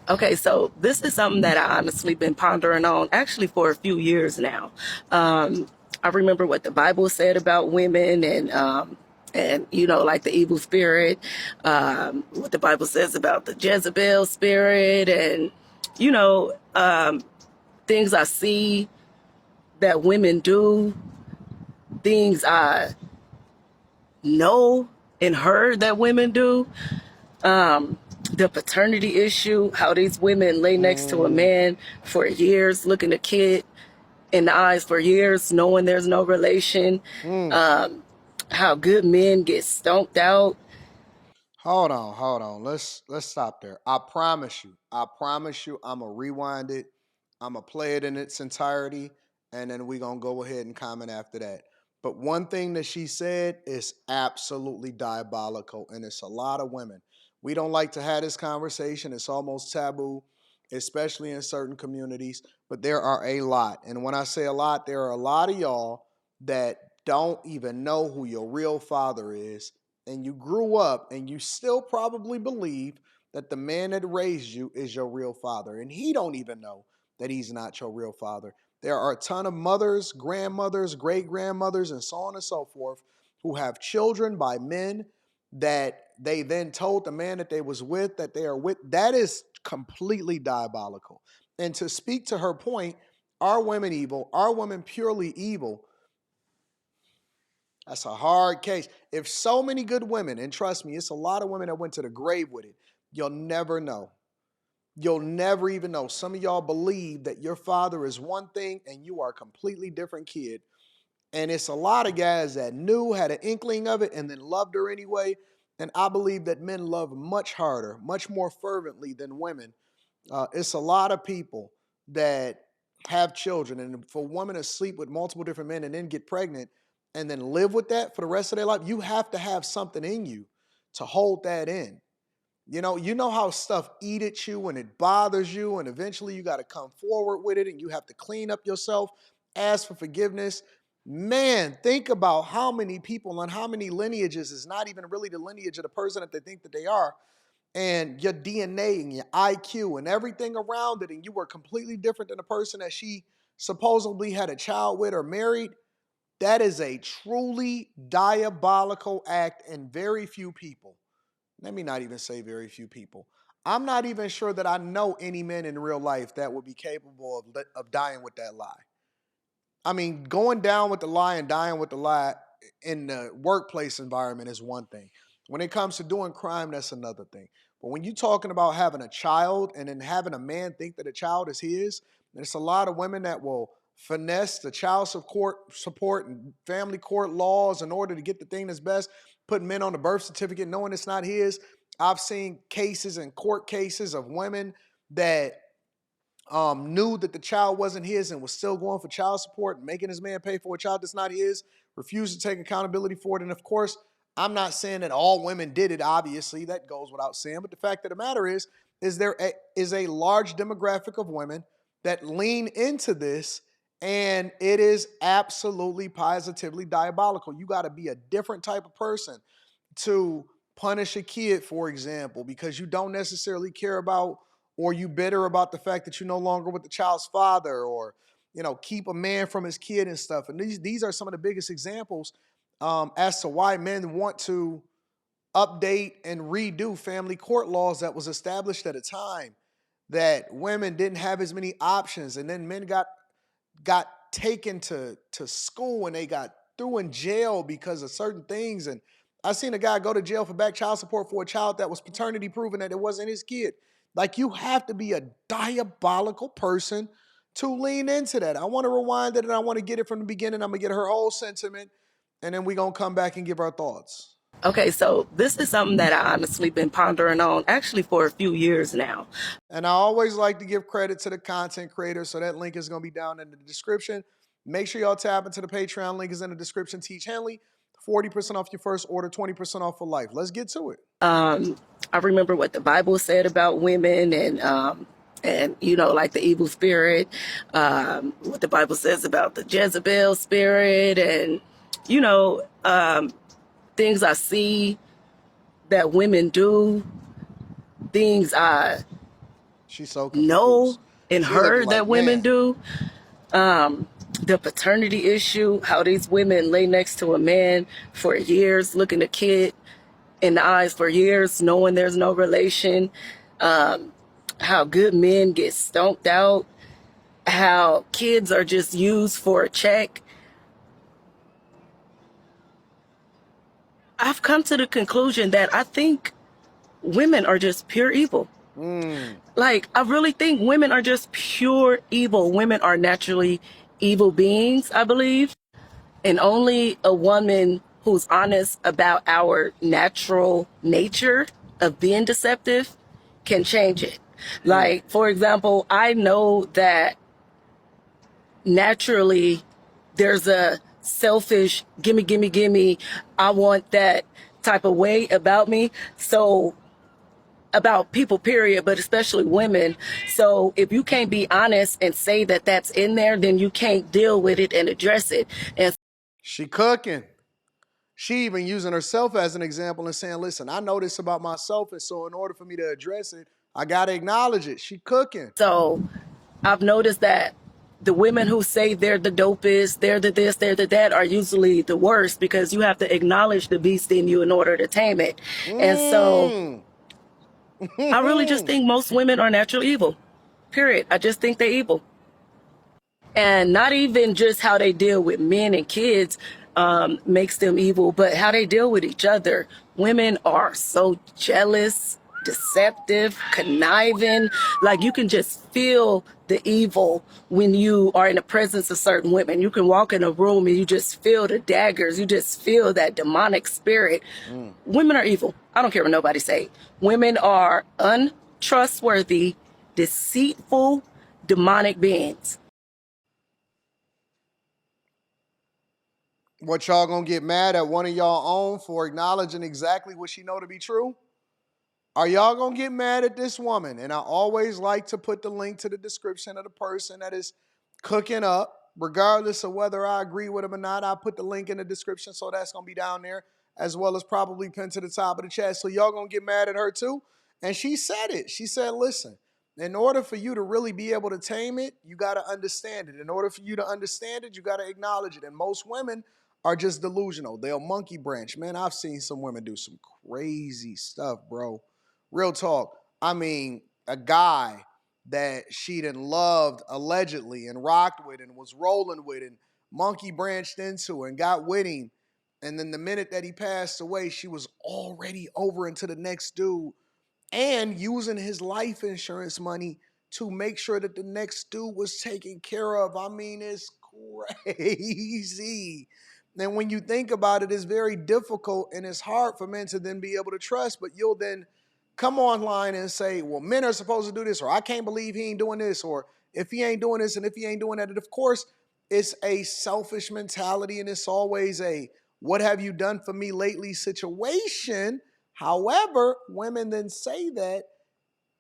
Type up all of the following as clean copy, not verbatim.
Okay, so this is something that I honestly been pondering on actually for a few years now. I remember what the Bible said about women and like the evil spirit, what the Bible says about the Jezebel spirit, and you know, things I see that women do, things I know and heard that women do. The paternity issue, how these women lay next to a Mm, man for years, looking a kid in the eyes for years, knowing there's no relation. mm. Um, how good men get stomped out. Hold on. Let's stop there. I promise you, I'ma rewind it. I'ma play it in its entirety, and then we gonna go ahead and comment after that. But one thing that she said is absolutely diabolical, and it's a lot of women. We don't like to have this conversation. It's almost taboo, especially in certain communities. But there are a lot, and when I say a lot, there are a lot of y'all that don't even know who your real father is, and you grew up and you still probably believe that the man that raised you is your real father, and he don't even know that he's not your real father. There are a ton of mothers, grandmothers, great grandmothers, and so on and so forth who have children by men that they then told the man that they was with that they are with. That is completely diabolical. And to speak to her point, are women evil? Are women purely evil? That's a hard case. If so many good women, and trust me, it's a lot of women that went to the grave with it, you'll never know. You'll never even know. Some of y'all believe that your father is one thing and you are a completely different kid. And it's a lot of guys that knew, had an inkling of it, and then loved her anyway. And I believe that men love much harder, much more fervently than women. It's a lot of people that have children, and for women to sleep with multiple different men and then get pregnant and then live with that for the rest of their life, you have to have something in you to hold that in. You know how stuff eat at you and it bothers you, and eventually you got to come forward with it and you have to clean up yourself, ask for forgiveness. Man, think about how many people and how many lineages is not even really the lineage of the person that they think that they are, and your DNA and your IQ and everything around it, and you were completely different than the person that she supposedly had a child with or married. That is a truly diabolical act, and very few people, let me not even say very few people, I'm not even sure that I know any men in real life that would be capable of dying with that lie. I mean, going down with the lie and dying with the lie in the workplace environment is one thing. When it comes to doing crime, that's another thing. But when you're talking about having a child and then having a man think that a child is his, there's a lot of women that will finesse the child support and family court laws in order to get the thing that's best, putting men on the birth certificate knowing it's not his. I've seen cases and court cases of women that knew that the child wasn't his and was still going for child support and making his man pay for a child that's not his, refused to take accountability for it. And of course, I'm not saying that all women did it. Obviously, that goes without saying. But the fact of the matter is there is a large demographic of women that lean into this, and it is absolutely positively diabolical. You got to be a different type of person to punish a kid, for example, because you don't necessarily care about, or you bitter about the fact that you're no longer with the child's father, or keep a man from his kid and stuff. And these are some of the biggest examples as to why men want to update and redo family court laws that was established at a time that women didn't have as many options, and then men got taken to school and they got threw in jail because of certain things. And I seen a guy go to jail for back child support for a child that was paternity proven that it wasn't his kid. Like, you have to be a diabolical person to lean into that. I want to rewind it and I want to get it from the beginning. I'm gonna get her whole sentiment, and then we're gonna come back and give our thoughts. Okay, so this is something that I honestly been pondering on actually for a few years now. And I always like to give credit to the content creator, so that link is going to be down in the description. Make sure y'all tap into the Patreon link is in the description. Teach Henley, 40% off your first order, 20% off for life. Let's get to it. I remember what the Bible said about women and like the evil spirit, what the Bible says about the Jezebel spirit, and you know, things I see that women do, things I She's so know confused. and She looking heard that like, women man, do. The paternity issue, how these women lay next to a man for years, looking a kid in the eyes for years, knowing there's no relation. How good men get stomped out, how kids are just used for a check. I've come to the conclusion that I think women are just pure evil. Like, I really think women are just pure evil. Women are naturally evil beings, I believe. And only a woman who's honest about our natural nature of being deceptive can change it. Like, for example, I know that naturally there's a selfish, gimme, gimme, gimme, I want that type of way about me. So, about people, period, but especially women. So if you can't be honest and say that that's in there, then you can't deal with it and address it. And she cooking. She even using herself as an example and saying, listen, I know this about myself, and so in order for me to address it, I gotta acknowledge it. She cooking. so I've noticed that the women who say they're the dopest, they're the this, they're the that, are usually the worst, because you have to acknowledge the beast in you in order to tame it. And so Mm. I really just think most women are naturally evil. Period. I just think they're evil. And not even just how they deal with men and kids makes them evil, but how they deal with each other. Women are so jealous, deceptive, conniving. Like, you can just feel the evil when you are in the presence of certain women. You can walk in a room and you just feel the daggers. You just feel that demonic spirit. Women are evil. I don't care what nobody say. Women are untrustworthy, deceitful, demonic beings. What, y'all gonna get mad at one of y'all own for acknowledging exactly what she know to be true? Are y'all gonna get mad at this woman? And I always like to put the link to the description of the person that is cooking up, regardless of whether I agree with them or not. I put the link in the description, so that's gonna be down there, as well as probably pinned to the top of the chat. So y'all gonna get mad at her too? And she said it. She said, listen, in order for you to really be able to tame it, you gotta understand it. In order for you to understand it, you gotta acknowledge it. And most women are just delusional. They'll monkey branch. Man, I've seen some women do some crazy stuff, bro. Real talk. I mean, a guy that she'd loved allegedly and rocked with and was rolling with and monkey branched into and got with him. And then the minute that he passed away, she was already over into the next dude and using his life insurance money to make sure that the next dude was taken care of. I mean, it's crazy. And when you think about it, it's very difficult and it's hard for men to then be able to trust, but you'll then come online and say, well, men are supposed to do this, or I can't believe he ain't doing this, or if he ain't doing this and if he ain't doing that. And of course, it's a selfish mentality and it's always a what have you done for me lately situation. However, women then say that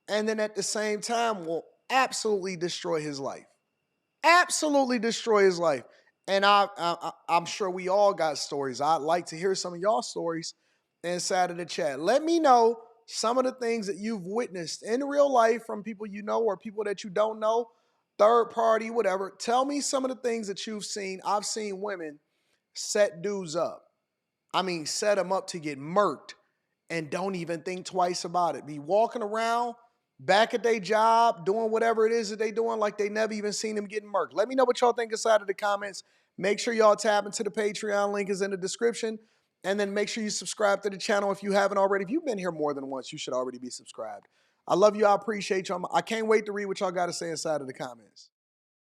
and then at the same time will absolutely destroy his life. Absolutely destroy his life. And I'm sure we all got stories. I'd like to hear some of y'all stories inside of the chat. Let me know some of the things that you've witnessed in real life from people you know or people that you don't know, third party, whatever. Tell me some of the things that you've seen. I've seen women set dudes up. I mean, set them up to get murked and don't even think twice about it. Be walking around back at their job, doing whatever it is that they doing like they never even seen them getting murked. Let me know what y'all think inside of the comments. Make sure y'all tap into the Patreon link is in the description. And then make sure you subscribe to the channel if you haven't already. If you've been here more than once, you should already be subscribed. I love you. I appreciate y'all. I can't wait to read what y'all got to say inside of the comments.